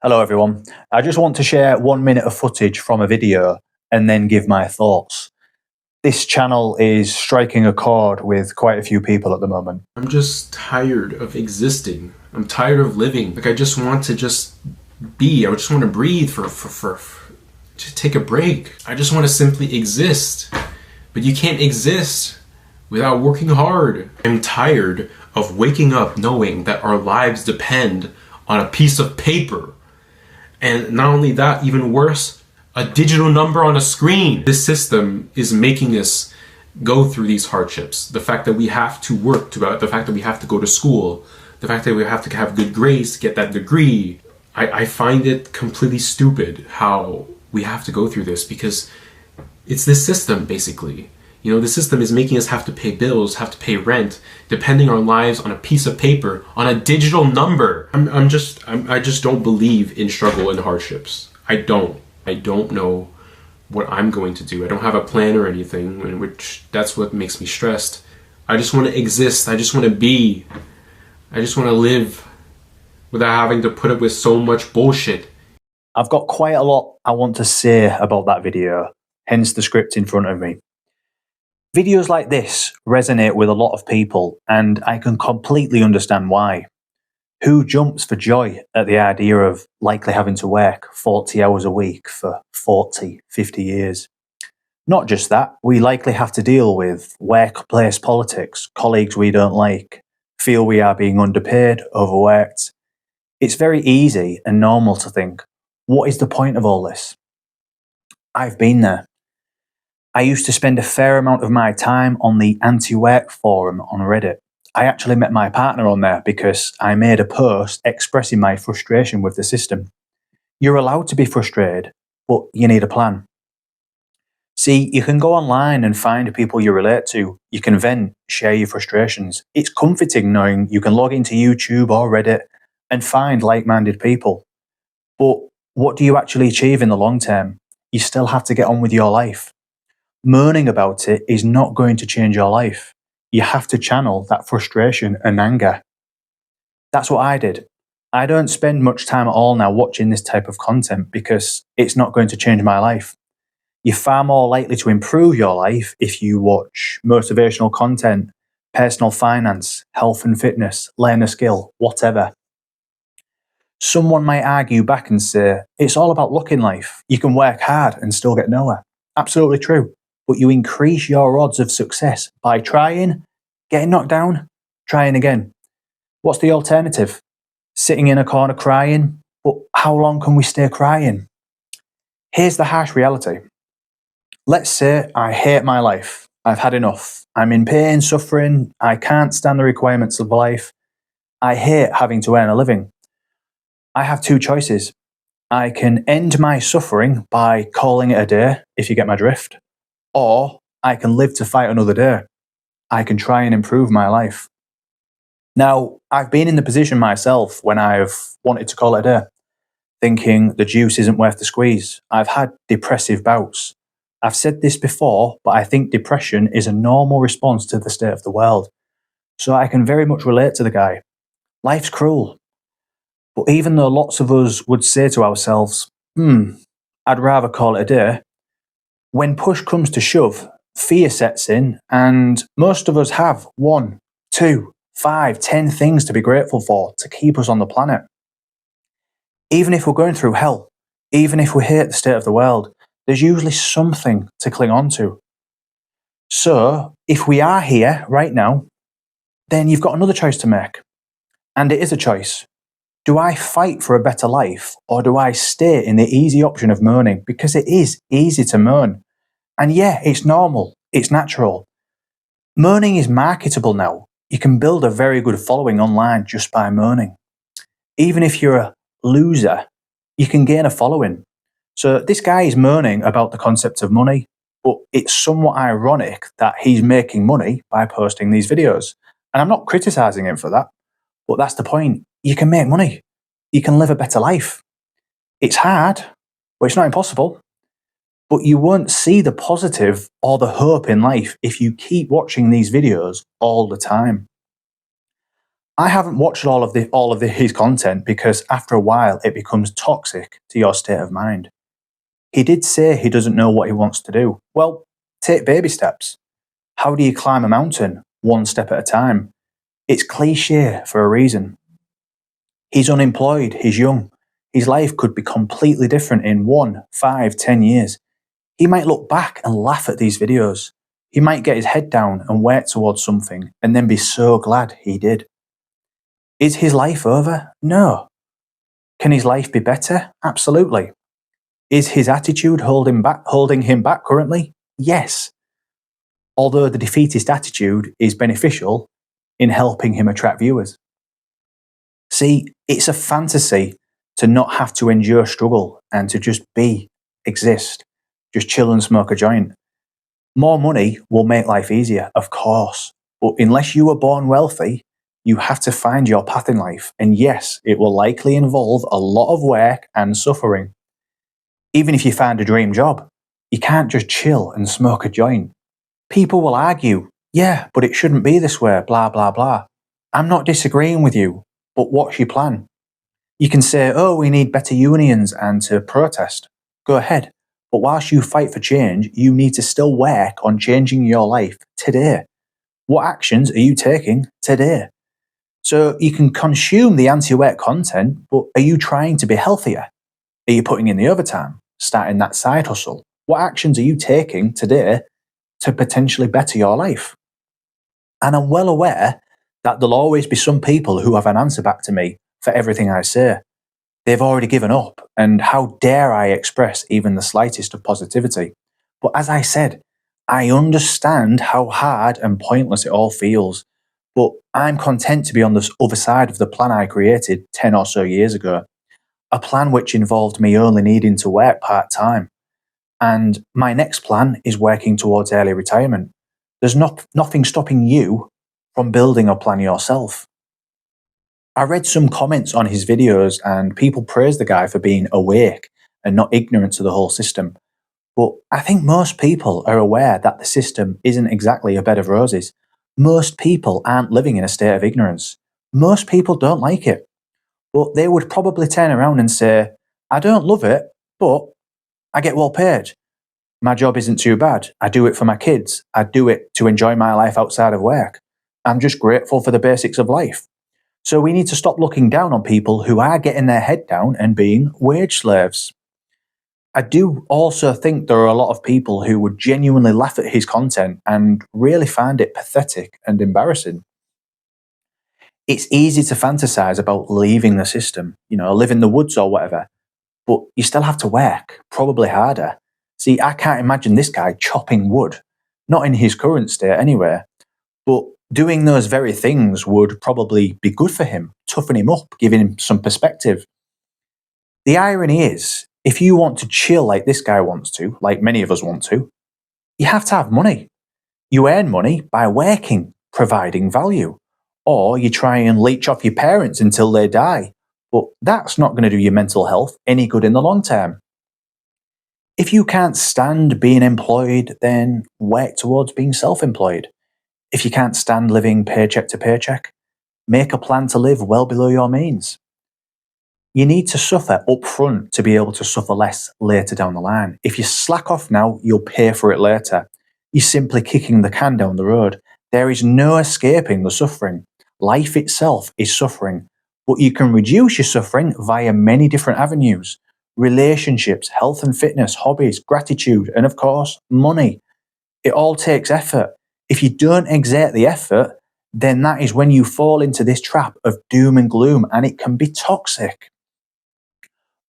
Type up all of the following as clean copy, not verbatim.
Hello everyone. I just want to share 1 minute of footage from a video and then give my thoughts. This channel is striking a chord with quite a few people at the moment. I'm just tired of existing. I'm tired of living. Like I just want to just be. I just want to breathe to take a break. I just want to simply exist. But you can't exist without working hard. I'm tired of waking up knowing that our lives depend on a piece of paper. And not only that, even worse, a digital number on a screen. This system is making us go through these hardships. The fact that we have to work, the fact that we have to go to school, the fact that we have to have good grades to get that degree. I find it completely stupid how we have to go through this, because it's this system basically. You know, the system is making us have to pay bills, have to pay rent, depending our lives on a piece of paper, on a digital number. I just don't believe in struggle and hardships. I don't know what I'm going to do. I don't have a plan or anything, which that's what makes me stressed. I just want to exist. I just want to be. I just want to live without having to put up with so much bullshit. I've got quite a lot I want to say about that video, hence the script in front of me. Videos like this resonate with a lot of people, and I can completely understand why. Who jumps for joy at the idea of likely having to work 40 hours a week for 40, 50 years? Not just that, we likely have to deal with workplace politics, colleagues we don't like, feel we are being underpaid, overworked. It's very easy and normal to think, what is the point of all this? I've been there. I used to spend a fair amount of my time on the anti-work forum on Reddit. I actually met my partner on there because I made a post expressing my frustration with the system. You're allowed to be frustrated, but you need a plan. See, you can go online and find people you relate to. You can vent, share your frustrations. It's comforting knowing you can log into YouTube or Reddit and find like-minded people. But what do you actually achieve in the long term? You still have to get on with your life. Moaning about it is not going to change your life. You have to channel that frustration and anger. That's what I did. I don't spend much time at all now watching this type of content because it's not going to change my life. You're far more likely to improve your life if you watch motivational content, personal finance, health and fitness, learn a skill, whatever. Someone might argue back and say, it's all about luck in life. You can work hard and still get nowhere. Absolutely true. But you increase your odds of success by trying, getting knocked down, trying again. What's the alternative? Sitting in a corner crying? But how long can we stay crying? Here's the harsh reality. Let's say I hate my life. I've had enough. I'm in pain, suffering. I can't stand the requirements of life. I hate having to earn a living. I have two choices. I can end my suffering by calling it a day, if you get my drift. Or I can live to fight another day. I can try and improve my life. Now, I've been in the position myself when I've wanted to call it a day, thinking the juice isn't worth the squeeze. I've had depressive bouts. I've said this before, but I think depression is a normal response to the state of the world. So I can very much relate to the guy. Life's cruel. But even though lots of us would say to ourselves, I'd rather call it a day, when push comes to shove, fear sets in, and most of us have 1, 2, 5, 10 things to be grateful for to keep us on the planet. Even if we're going through hell, even if we hate the state of the world, there's usually something to cling on to. So, if we are here right now, then you've got another choice to make. And it is a choice. Do I fight for a better life, or do I stay in the easy option of moaning? Because it is easy to moan. And yeah, it's normal. It's natural. Moaning is marketable now. You can build a very good following online just by moaning. Even if you're a loser, you can gain a following. So this guy is moaning about the concept of money, but it's somewhat ironic that he's making money by posting these videos. And I'm not criticizing him for that, but that's the point. You can make money. You can live a better life. It's hard, but it's not impossible. But you won't see the positive or the hope in life if you keep watching these videos all the time. I haven't watched his content because after a while it becomes toxic to your state of mind. He did say he doesn't know what he wants to do. Well, take baby steps. How do you climb a mountain? One step at a time. It's cliche for a reason. He's unemployed, he's young. His life could be completely different in 1, 5, 10 years. He might look back and laugh at these videos. He might get his head down and work towards something and then be so glad he did. Is his life over? No. Can his life be better? Absolutely. Is his attitude holding him back currently? Yes. Although the defeatist attitude is beneficial in helping him attract viewers. See, it's a fantasy to not have to endure struggle and to just exist, just chill and smoke a joint. More money will make life easier, of course, but unless you were born wealthy, you have to find your path in life. And yes, it will likely involve a lot of work and suffering. Even if you find a dream job, you can't just chill and smoke a joint. People will argue, yeah, but it shouldn't be this way, blah, blah, blah. I'm not disagreeing with you, but what's your plan? You can say, oh, we need better unions and to protest. Go ahead. But whilst you fight for change, you need to still work on changing your life today. What actions are you taking today? So you can consume the anti-work content, but are you trying to be healthier? Are you putting in the overtime? Starting that side hustle? What actions are you taking today to potentially better your life? And I'm well aware that there'll always be some people who have an answer back to me for everything I say. They've already given up, and how dare I express even the slightest of positivity? But as I said, I understand how hard and pointless it all feels, but I'm content to be on the other side of the plan I created 10 or so years ago, a plan which involved me only needing to work part-time. And my next plan is working towards early retirement. There's nothing stopping you from building a plan yourself. I read some comments on his videos and people praised the guy for being awake and not ignorant to the whole system. But I think most people are aware that the system isn't exactly a bed of roses. Most people aren't living in a state of ignorance. Most people don't like it. But they would probably turn around and say, I don't love it, but I get well paid. My job isn't too bad. I do it for my kids. I do it to enjoy my life outside of work. I'm just grateful for the basics of life. So we need to stop looking down on people who are getting their head down and being wage slaves. I do also think there are a lot of people who would genuinely laugh at his content and really find it pathetic and embarrassing. It's easy to fantasize about leaving the system, live in the woods or whatever, but you still have to work, probably harder. See, I can't imagine this guy chopping wood, not in his current state anyway, but doing those very things would probably be good for him, toughen him up, give him some perspective. The irony is, if you want to chill like this guy wants to, like many of us want to, you have to have money. You earn money by working, providing value. Or you try and leech off your parents until they die. But that's not going to do your mental health any good in the long term. If you can't stand being employed, then work towards being self-employed. If you can't stand living paycheck to paycheck, make a plan to live well below your means. You need to suffer up front to be able to suffer less later down the line. If you slack off now, you'll pay for it later. You're simply kicking the can down the road. There is no escaping the suffering. Life itself is suffering, but you can reduce your suffering via many different avenues. Relationships, health and fitness, hobbies, gratitude, and of course, money. It all takes effort. If you don't exert the effort, then that is when you fall into this trap of doom and gloom, and it can be toxic.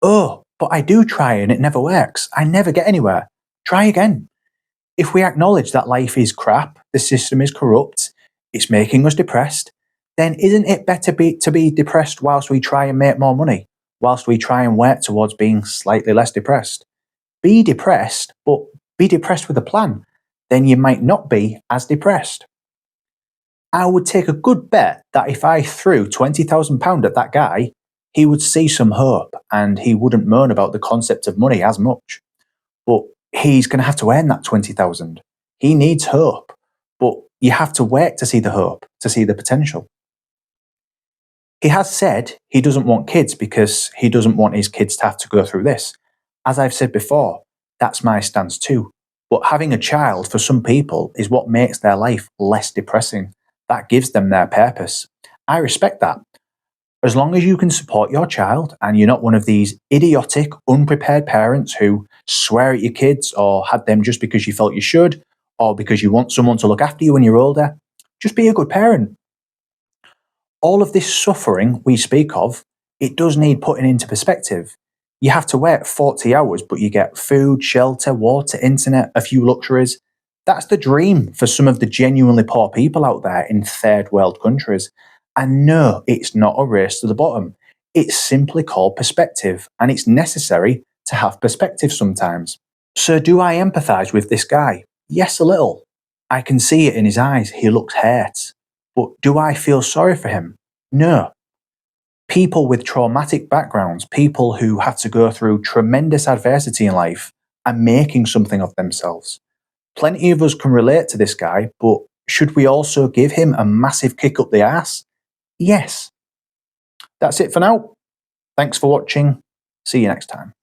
Oh, but I do try and it never works. I never get anywhere. Try again. If we acknowledge that life is crap, the system is corrupt, it's making us depressed, then isn't it better to be depressed whilst we try and make more money, whilst we try and work towards being slightly less depressed? Be depressed, but be depressed with a plan. Then you might not be as depressed. I would take a good bet that if I threw £20,000 at that guy, he would see some hope and he wouldn't moan about the concept of money as much. But he's going to have to earn that 20,000. He needs hope, but you have to work to see the hope, to see the potential. He has said he doesn't want kids because he doesn't want his kids to have to go through this. As I've said before, that's my stance too. But having a child for some people is what makes their life less depressing. That gives them their purpose. I respect that. As long as you can support your child and you're not one of these idiotic, unprepared parents who swear at your kids or had them just because you felt you should or because you want someone to look after you when you're older, just be a good parent. All of this suffering we speak of, it does need putting into perspective. You have to wait 40 hours, but you get food, shelter, water, internet, a few luxuries. That's the dream for some of the genuinely poor people out there in third world countries. And no, it's not a race to the bottom. It's simply called perspective, and it's necessary to have perspective sometimes. So, do I empathise with this guy? Yes, a little. I can see it in his eyes. He looks hurt. But do I feel sorry for him? No. People with traumatic backgrounds, people who had to go through tremendous adversity in life, are making something of themselves. Plenty of us can relate to this guy, but should we also give him a massive kick up the arse? Yes. That's it for now. Thanks for watching. See you next time.